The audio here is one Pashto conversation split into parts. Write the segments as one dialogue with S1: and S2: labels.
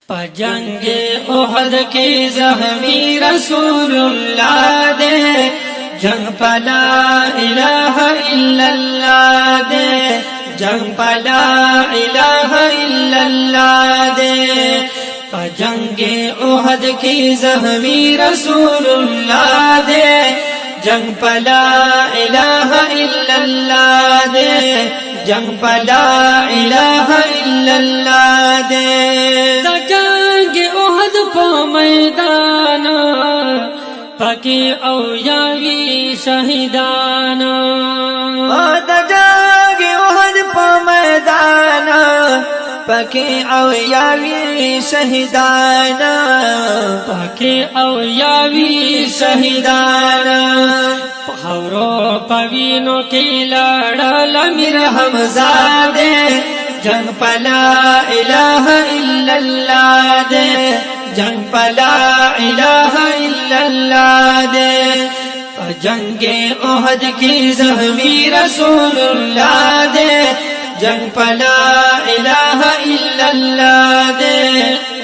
S1: پجنگ احد کی زخمی رسول اللہ دے، جنگ پا لا الہ الا اللہ دے، جنگ پا لا الہ الا اللہ دے۔ پجنگ احد کی زخمی رسول اللہ دے، جنگ پا لا الہ الا اللہ دے، جنگ پا لا الہ الا اللہ دے۔ دا جنگ احد پا میدانا پاکی او یاوی شہیدانا،
S2: دا جنگ احد پا میدانا پاکی او یاوی شہیدانا،
S1: پاکی او یاوی شہیدانا۔ پخورو پوینو کی لڑل امیر حمزہ دے، جنگ پا لا الہ الا اللہ دے، جنگ پا لا الہ الا اللہ دے۔ جنگ احد کی زخمی رسول اللہ دے، جنگ پا لا الہ الا اللہ دے،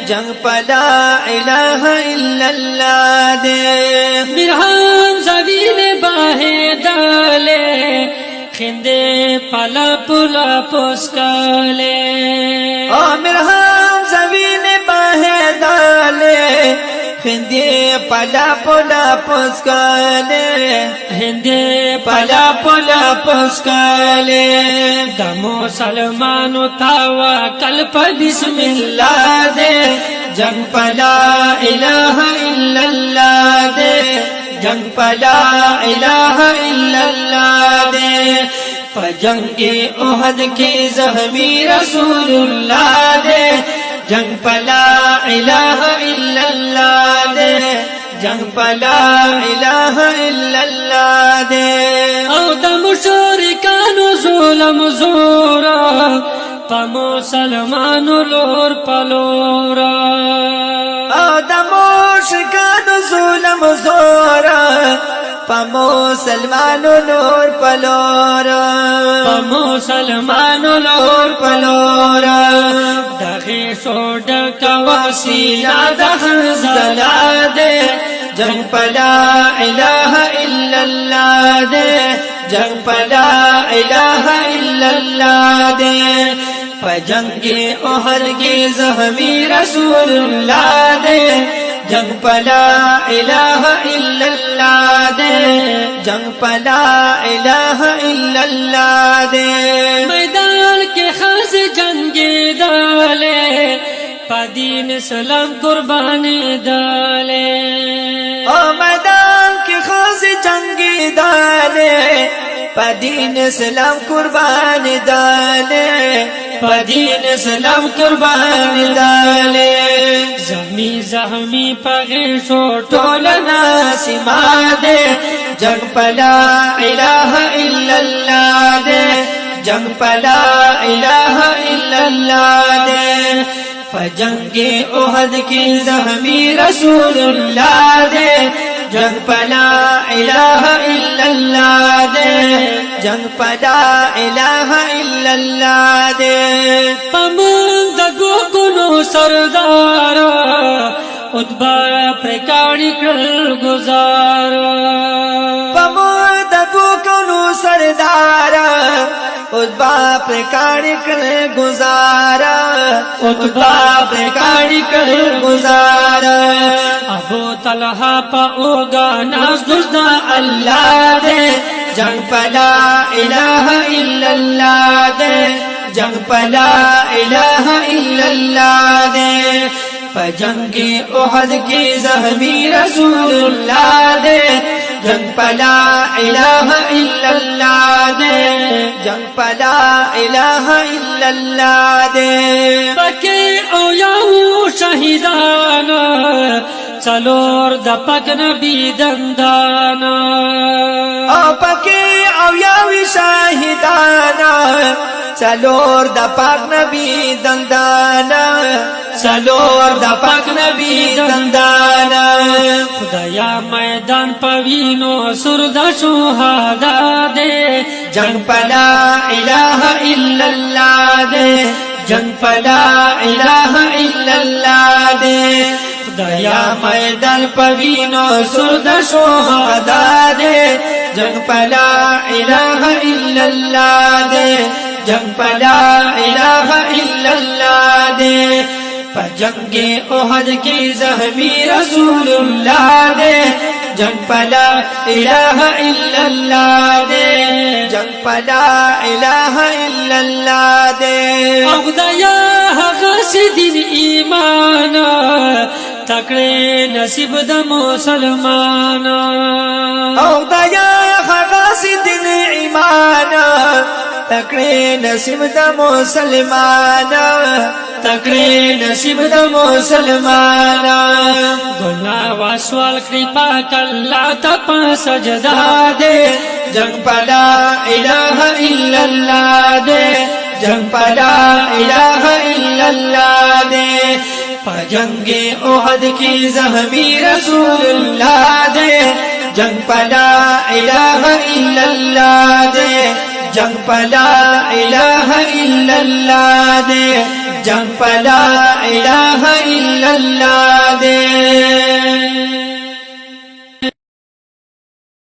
S1: جنگ پا لا الہ الا اللہ دے۔ مرہم زویل باہے ڈالے، خندے پلا پلا پسکالے،
S2: مرہم زمین باہے ڈالے، خندے پلا پلا پسکالے،
S1: ہندے پلا پلا پسکالے۔ دمو سلمانو تاوا کلپ بسم اللہ دے، جنگ پا لا الہ الا اللہ دے، جنگ پا لا الہ الا اللہ دے۔ جنگ احد کی زخمی رسول اللہ دے، جنگ پا لا الہ الا اللہ دے، جنگ پا لا الہ الا اللہ دے۔ او دا مشرکانو ظلم زورا، پا مسلمانو لور پلورا،
S2: او دا مشرکانو ظلم زورا، پا مسلمانو لور پلورا،
S1: پا مسلمانو لور پلورا۔ دغی شوڑ کواسینا دہن زلا دے، جنگ پا لا الہ الا اللہ دے، جنگ پا لا الہ الا اللہ دے۔ پا جنگ احد کی زخمی رسول اللہ دے، جنگ پا لا الہ الا اللہ دے، جنگ پا لا الہ الا اللہ دے۔ میدان کے خاص جنگی ڈالے، پا دین اسلام قربانی ڈالے،
S2: میدان کی خاص جنگی ڈالے، پا دین اسلام قربان ڈالے،
S1: پا دین اسلام قربانی ڈالے۔ زخمی زخمی پغیشو
S2: ٹولنا سما دے، جنگ پا لا الہ الا اللہ دے، جنگ پا لا الہ الا اللہ دے۔ جنگ احد کی زخمی رسول اللہ دے، جنگ پا لا الہ الا اللہ دے، جنگ پا لا الہ الا اللہ دے۔
S1: پمند گو کنو سردارا، اتبا پرکاڑی کر گزارا،
S2: پمند گو کنو سردارا، اتبا پرکاڑی کر گزارا، اتبا پرکاڑی کر گزارا۔
S1: ابو طلحہ پا اوگا ناز دزدا اللہ دے،
S2: جنگ پا لا الہ الا اللہ دے، جنگ پا لا الہ الا اللہ دے۔ پا جنگ احد کی زخمی رسول اللہ دے، جنگ پا لا الہ الا اللہ دے، جنگ پا لا الہ الا اللہ دے۔
S1: پکی او یاو شہیدانا، چلور دا پک نبی دندانا،
S2: او پکی او یاوی شاہدانا، چلور دا پاک نبی دندانا، چلور دا پاک نبی دندانا۔
S1: خدایا میدان پوینو سردا شہادا دے،
S2: جنگ پا لا الہ الا اللہ دے، جنگ پا لا الہ الا اللہ दे दया मैदान पवीनो सुरद शोहदा दे जंग पला इलाहा इल्लल्लाह दे जंग पला इलाहा इल्लल्लाह दे जंगे ओहद की ज़हमी रसूलुल्लाह दे जंग पला इलाहा इल्लल्लाह दे जंग पला इलाहा इल्लल्लाह दे
S1: खुदाया हक़सिदिन ईमान तकड़े नसीब द मुसलमान
S2: खुदाया हक़सिदिन ईमान तकड़े नसीब द मुसलमान तकड़े नसीब द मुसलमान
S1: गुना वासवाल कृपा कल्ला तप सजदा
S2: दे जंग पला इलाहा इल्लल्लाह दे जंग पला इलाहा इल्लल्लाह दे जंगे ओहद की ज़हमी रसूलुल्लाह दे जंग पला इलाहा इल्लल्लाह दे जंग पला इलाहा इल्लल्लाह दे जंग पला इलाहा इल्लल्लाह